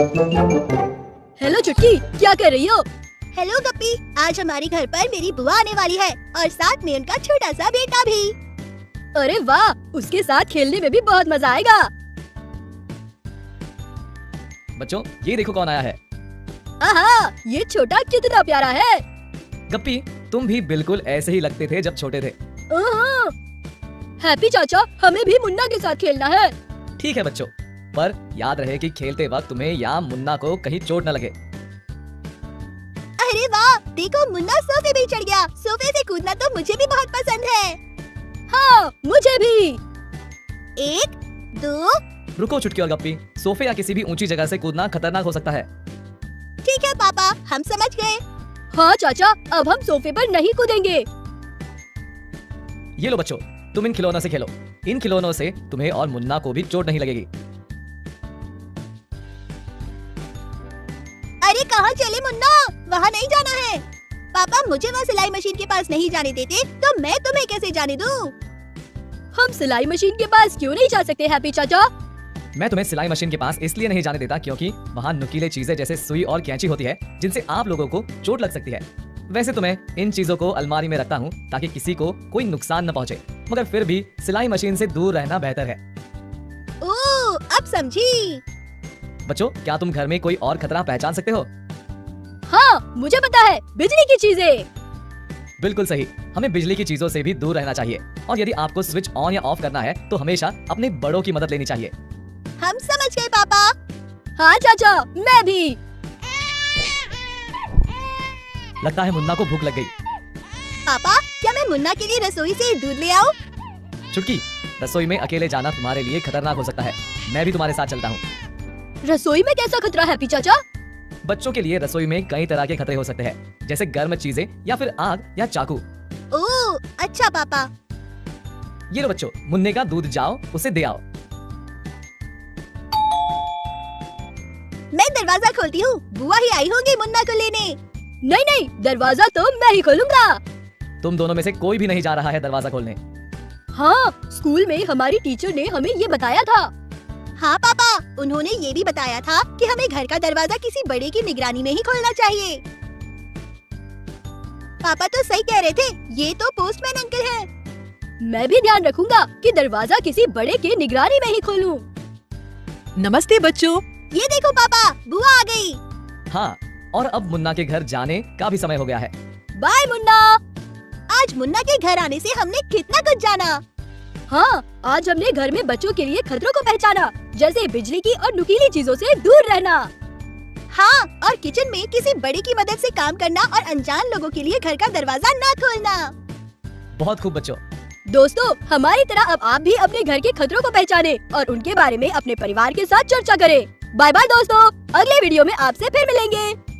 Hello चुटकी, क्या कर रही हो? हेलो गप्पी, आज हमारे घर पर मेरी बुआ आने वाली है और साथ में उनका छोटा सा बेटा भी। अरे वाह, उसके साथ खेलने में भी बहुत मजा आएगा। बच्चों, ये देखो कौन आया है। आहा, ये छोटा कितना प्यारा है। गप्पी, तुम भी बिल्कुल ऐसे ही लगते थे जब छोटे थे। हैप्पी चाचा, हमें भी मुन्ना के साथ खेलना है। ठीक है बच्चों, पर याद रहे कि खेलते वक्त तुम्हें या मुन्ना को कहीं चोट न लगे। अरे वाह, देखो मुन्ना सोफे पे चढ़ गया। सोफे से कूदना तो मुझे भी बहुत पसंद है। हाँ, मुझे भी। 1, 2। रुको चुटकी और गप्पी, सोफे या किसी भी ऊंची जगह से कूदना खतरनाक हो सकता है। ठीक है पापा, हम समझ गए। हाँ चाचा, अब हम सोफे पर नहीं कूदेंगे। ये लो बच्चों, तुम इन खिलौनों से खेलो। इन खिलौनों से तुम्हें और मुन्ना को भी चोट नहीं लगेगी। अरे कहाँ चले मुन्ना, वहाँ नहीं जाना है। पापा मुझे वहाँ सिलाई मशीन के पास नहीं जाने देते, तो मैं तुम्हें कैसे जाने दूँ? हम सिलाई मशीन के पास क्यों नहीं जा सकते हैप्पी चाचा? मैं तुम्हें सिलाई मशीन के पास इसलिए नहीं जाने देता क्योंकि वहाँ नुकीले चीजें जैसे सुई और कैंची होती है, जिनसे आप लोगों को चोट लग सकती है। वैसे तो मैं इन चीजों को अलमारी में रखता हूँ ताकि किसी को कोई नुकसान न पहुँचे, मगर फिर भी सिलाई मशीन से दूर रहना बेहतर है। ओह, अब समझी। बच्चों, क्या तुम घर में कोई और खतरा पहचान सकते हो? हाँ, मुझे पता है, बिजली की चीजें। बिल्कुल सही, हमें बिजली की चीजों से भी दूर रहना चाहिए। और यदि आपको स्विच ऑन या ऑफ करना है तो हमेशा अपने बड़ों की मदद लेनी चाहिए। हम समझ गए पापा। हाँ चाचा, मैं भी। लगता है मुन्ना को भूख लग गई। पापा, क्या मैं मुन्ना के लिए रसोई से दूध ले आऊं? चुटकी, रसोई में अकेले जाना तुम्हारे लिए खतरनाक हो सकता है। मैं भी तुम्हारे साथ चलता हूँ। रसोई में कैसा खतरा हैप्पी चाचा? बच्चों के लिए रसोई में कई तरह के खतरे हो सकते हैं, जैसे गर्म चीजें या फिर आग या चाकू। ओह, अच्छा पापा। ये लो बच्चों, मुन्ने का दूध जाओ उसे दे आओ। मैं दरवाजा खोलती हूँ, बुआ ही आई होंगी मुन्ना को लेने। नहीं नहीं, दरवाजा तो मैं ही खोलूंगा। तुम दोनों में से कोई भी नहीं जा रहा है दरवाजा खोलने। हाँ, स्कूल में हमारी टीचर ने हमें ये बताया था। हाँ पापा, उन्होंने ये भी बताया था कि हमें घर का दरवाजा किसी बड़े की निगरानी में ही खोलना चाहिए। पापा तो सही कह रहे थे, ये तो पोस्टमैन अंकल हैं। मैं भी ध्यान रखूंगा कि दरवाजा किसी बड़े के निगरानी में ही खोलूं। नमस्ते बच्चों। ये देखो पापा, बुआ आ गई। हाँ, और अब मुन्ना के घर जाने का भी समय हो गया है। बाय मुन्ना। आज मुन्ना के घर आने से हमने कितना कुछ जाना। हाँ, आज हमने घर में बच्चों के लिए खतरों को पहचाना, जैसे बिजली की और नुकीली चीजों से दूर रहना। हाँ, और किचन में किसी बड़े की मदद से काम करना और अनजान लोगों के लिए घर का दरवाजा न खोलना। बहुत खूब बच्चों। दोस्तों, हमारी तरह अब आप भी अपने घर के खतरों को पहचाने और उनके बारे में अपने परिवार के साथ चर्चा करें। बाय बाय दोस्तों, अगले वीडियो में आपसे फिर मिलेंगे।